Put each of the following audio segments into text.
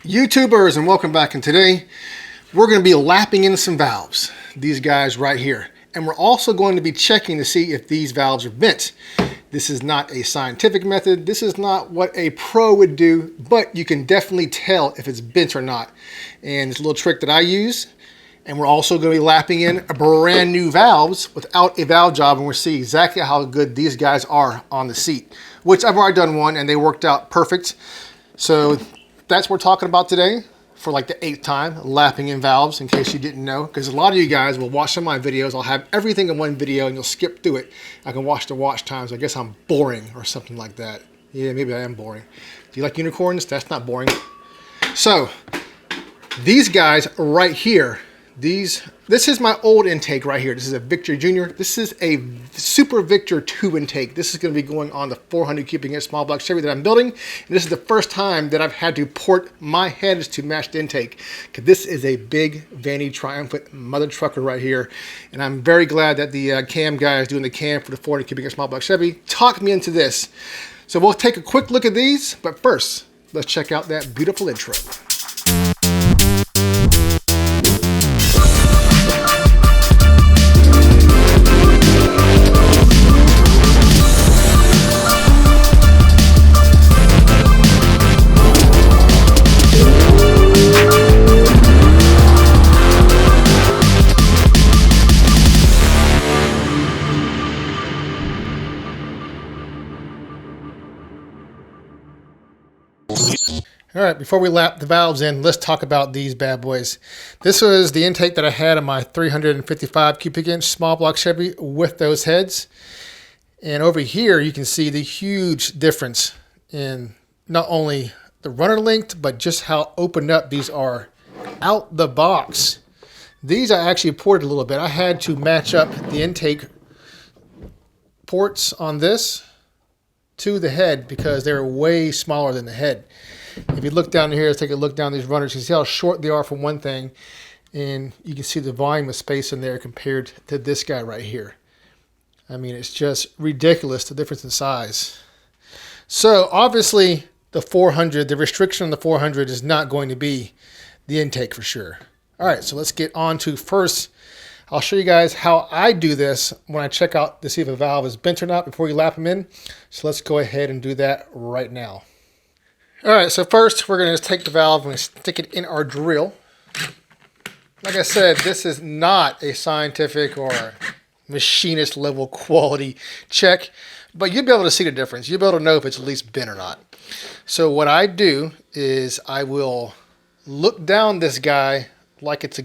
YouTubers, and welcome back. And today we're going to be lapping in some valves, these guys right here, and we're also going to be checking to see if these valves are bent. This is not a scientific method, this is not what a pro would do, but you can definitely tell if it's bent or not. And it's a little trick that I use. And we're also going to be lapping in a brand new valves without a valve job, and we'll see exactly how good these guys are on the seat, which I've already done one and they worked out perfect. So that's what we're talking about today for like the 8th time, lapping in valves, in case you didn't know, because a lot of you guys will watch some of my videos. I'll have everything in one video and you'll skip through it. I can watch the watch times. I guess I'm boring or something like that. Yeah, maybe I am boring. Do you like unicorns? That's not boring. So these guys right here, this is my old intake right here. This is a Victor Junior. This is a Super Victor 2 intake. This is going to be going on the 400 cubic inch small block Chevy that I'm building. And this is the first time that I've had to port my heads to match the intake, because this is a big Vanny Triumphant mother trucker right here. And I'm very glad that the cam guys doing the cam for the 400 cubic inch small block Chevy talked me into this. So we'll take a quick look at these, but first, let's check out that beautiful intro. All right, before we lap the valves in, let's talk about these bad boys. This was the intake that I had on my 355 cubic inch small block Chevy with those heads. And over here, you can see the huge difference in not only the runner length, but just how opened up these are out the box. These I actually ported a little bit. I had to match up the intake ports on this to the head because they're way smaller than the head. If you look down here, let's take a look down these runners. You can see how short they are for one thing, and you can see the volume of space in there compared to this guy right here. I mean, it's just ridiculous, the difference in size. So obviously the 400, the restriction on the 400 is not going to be the intake for sure. All right, so let's get on to first. I'll show you guys how I do this when I check out to see if a valve is bent or not before you lap them in. So let's go ahead and do that right now. All right, so first we're going to take the valve and stick it in our drill. Like I said, this is not a scientific or machinist level quality check, but you'll be able to see the difference. You'll be able to know if it's at least bent or not. So what I do is I will look down this guy like it's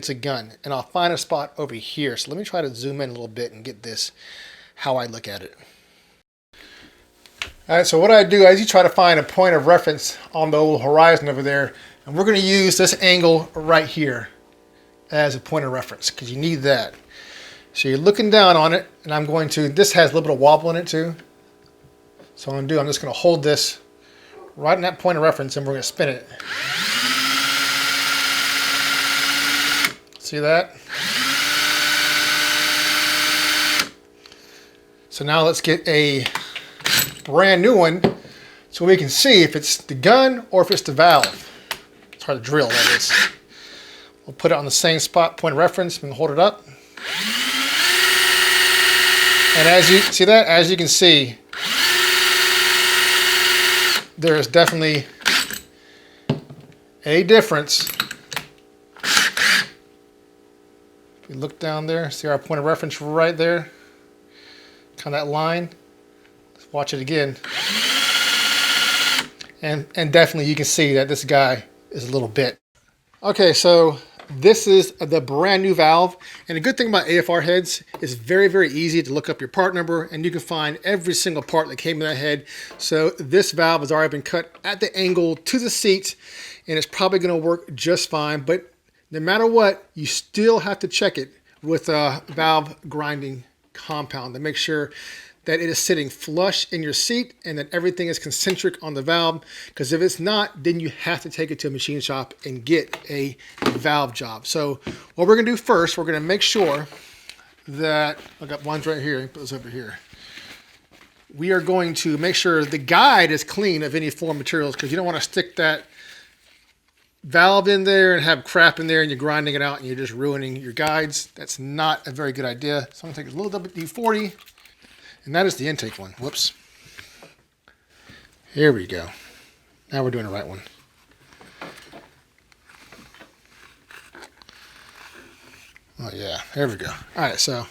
a gun, and I'll find a spot over here. So let me try to zoom in a little bit and get this how I look at it. All right, so what I do is you try to find a point of reference on the old horizon over there, and we're going to use this angle right here as a point of reference because you need that. So you're looking down on it, and I'm going to, this has a little bit of wobble in it too. So what I'm going to do, I'm just going to hold this right in that point of reference, and we're going to spin it. See that? So now let's get a brand new one so we can see if it's the gun or if it's the valve. It's hard to drill, that is. We'll put it on the same spot, point of reference, and hold it up. And as you see that, as you can see, there is definitely a difference. If you look down there, see our point of reference right there, kind of that line. Watch it again, and definitely you can see that this guy is a little bit. Okay, so this is the brand new valve, and the good thing about AFR heads is very, very easy to look up your part number, and you can find every single part that came in that head. So this valve has already been cut at the angle to the seat, and it's probably going to work just fine. But no matter what, you still have to check it with a valve grinding compound to make sure that it is sitting flush in your seat and that everything is concentric on the valve, because if it's not, then you have to take it to a machine shop and get a valve job. So what we're gonna do first, we're gonna make sure that, I got ones right here, put those over here. We are going to make sure the guide is clean of any foreign materials, because you don't want to stick that valve in there and have crap in there and you're grinding it out and you're just ruining your guides. That's not a very good idea. So I'm going to take a little WD-40, and that is the intake one. Whoops. Here we go. Now we're doing the right one. Oh yeah, there we go. All right, so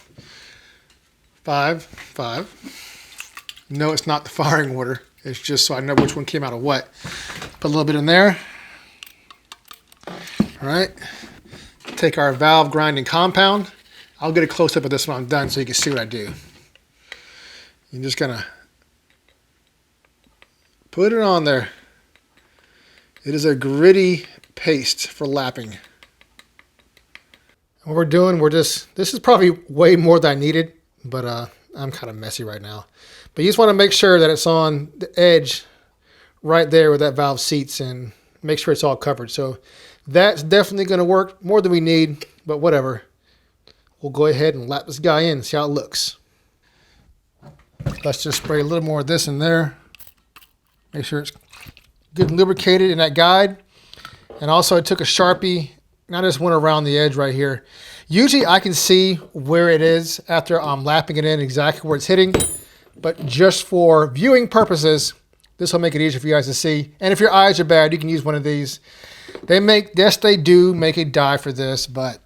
5. No, it's not the firing order. It's just so I know which one came out of what. Put a little bit in there. All right. Take our valve grinding compound. I'll get a close-up of this when I'm done so you can see what I do. You're just gonna put it on there. It is a gritty paste for lapping. What we're doing, this is probably way more than I needed, but I'm kind of messy right now. But you just want to make sure that it's on the edge right there where that valve seats and make sure it's all covered. So that's definitely going to work more than we need, but whatever. We'll go ahead and lap this guy in and see how it looks. Let's just spray a little more of this in there. Make sure it's good and lubricated in that guide. And also I took a Sharpie and I just went around the edge right here. Usually I can see where it is after I'm lapping it in, exactly where it's hitting. But just for viewing purposes, this will make it easier for you guys to see. And if your eyes are bad, you can use one of these. Yes, they do make a die for this, but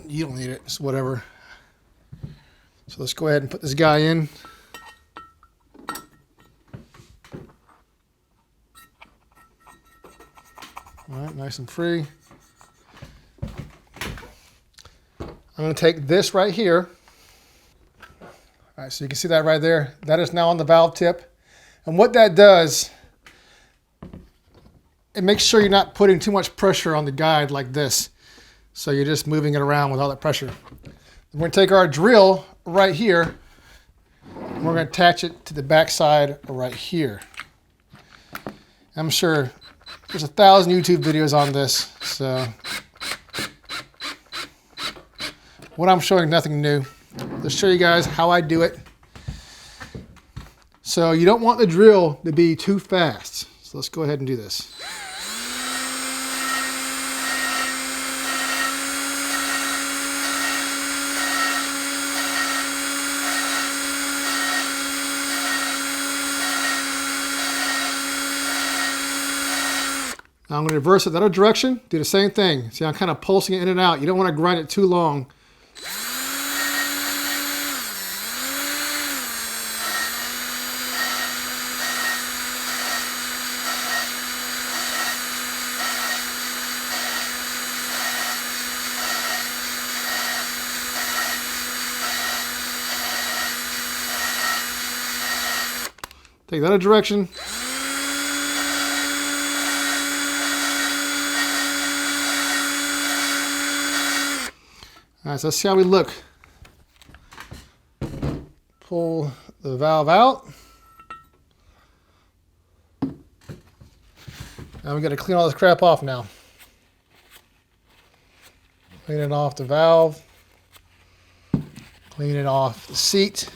you don't need it. It's whatever. So let's go ahead and put this guy in. All right, nice and free. I'm going to take this right here. All right, so you can see that right there. That is now on the valve tip. And what that does, it makes sure you're not putting too much pressure on the guide like this. So you're just moving it around with all that pressure. We're going to take our drill right here, and we're going to attach it to the back side right here. I'm sure there's 1,000 YouTube videos on this, so what I'm showing is nothing new. Let's show you guys how I do it. So you don't want the drill to be too fast. So let's go ahead and do this. Now I'm going to reverse it the other direction, do the same thing. See, I'm kind of pulsing it in and out. You don't want to grind it too long. Take the other direction. All right, so let's see how we look. Pull the valve out. Now we got to clean all this crap off now. Clean it off the valve. Clean it off the seat.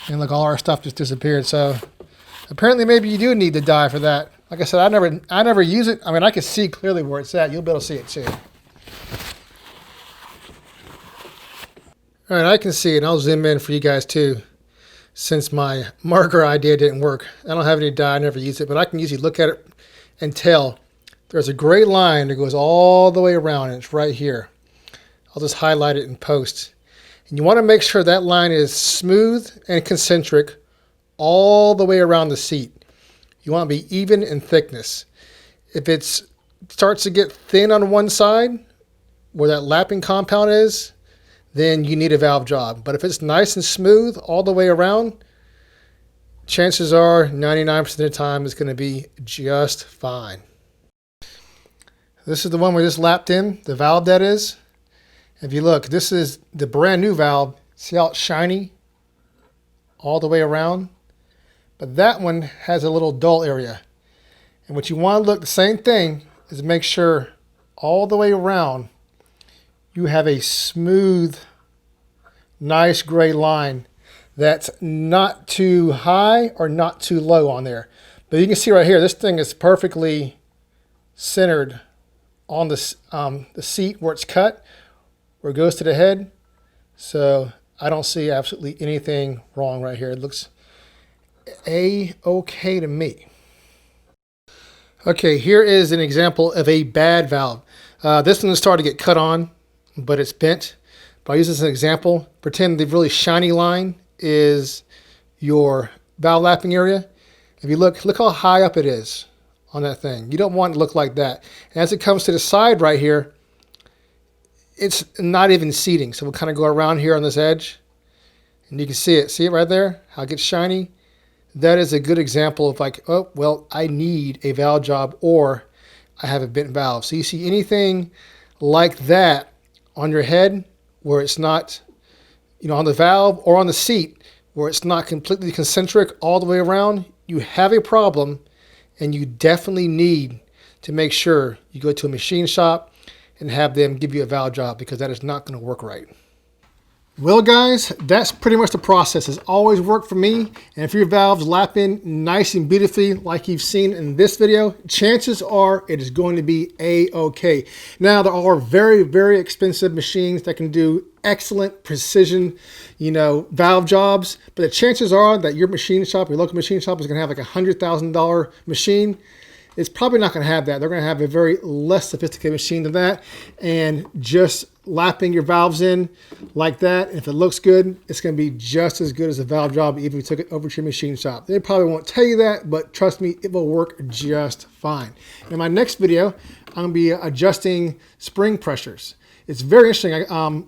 And look, all our stuff just disappeared. So apparently maybe you do need the die for that. Like I said, I never use it. I mean, I can see clearly where it's at. You'll be able to see it too. All right, I can see it, and I'll zoom in for you guys too, since my marker idea didn't work. I don't have any dye, I never use it, but I can usually look at it and tell there's a gray line that goes all the way around, and it's right here. I'll just highlight it in post. And you want to make sure that line is smooth and concentric all the way around the seat. You want to be even in thickness. If it starts to get thin on one side, where that lapping compound is, then you need a valve job. But if it's nice and smooth all the way around, chances are 99% of the time it's going to be just fine. This is the one we just lapped in, the valve that is. If you look, this is the brand new valve. See how it's shiny all the way around? But that one has a little dull area. And what you want to look, the same thing, is make sure all the way around you have a smooth, nice gray line that's not too high or not too low on there. But you can see right here, this thing is perfectly centered on the seat where it's cut, where it goes to the head. So I don't see absolutely anything wrong right here. It looks A-okay to me. Okay, here is an example of a bad valve. This one is starting to get cut on, but it's bent. But I'll use this as an example. Pretend the really shiny line is your valve lapping area. If you look how high up it is on that thing. You don't want it to look like that. And as it comes to the side right here, it's not even seating. So we'll kind of go around here on this edge, and you can see it. See it right there? How it gets shiny? That is a good example of like, oh, well, I need a valve job or I have a bent valve. So you see anything like that on your head where it's not, on the valve or on the seat where it's not completely concentric all the way around, you have a problem, and you definitely need to make sure you go to a machine shop and have them give you a valve job, because that is not going to work right. Well, guys, that's pretty much the process. It's always worked for me. And if your valves lap in nice and beautifully like you've seen in this video, chances are it is going to be A-okay. Now, there are very, very expensive machines that can do excellent precision, valve jobs. But the chances are that your machine shop, your local machine shop, is going to have like a $100,000 machine. It's probably not going to have that. They're going to have a very less sophisticated machine than that. And just lapping your valves in like that, and if it looks good, it's going to be just as good as a valve job even if you took it over to your machine shop. They probably won't tell you that, but trust me, it will work just fine. In my next video, I'm going to be adjusting spring pressures. It's very interesting.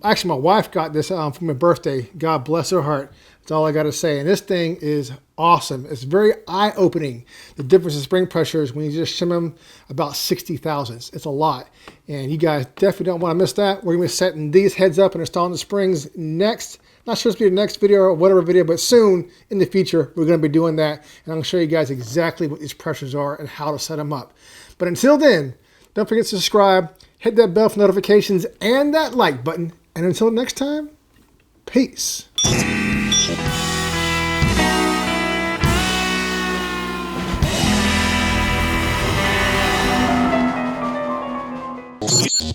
Actually, my wife got this for my birthday. God bless her heart. That's all I got to say. And this thing is awesome. It's very eye-opening, the difference in spring pressures when you just shim them about 60 thousandths. It's a lot. And you guys definitely don't want to miss that. We're going to be setting these heads up and installing the springs next. Not sure if it's going to be the next video or whatever video, but soon in the future, we're going to be doing that. And I'm going to show you guys exactly what these pressures are and how to set them up. But until then, don't forget to subscribe, hit that bell for notifications and that like button. And until next time, peace.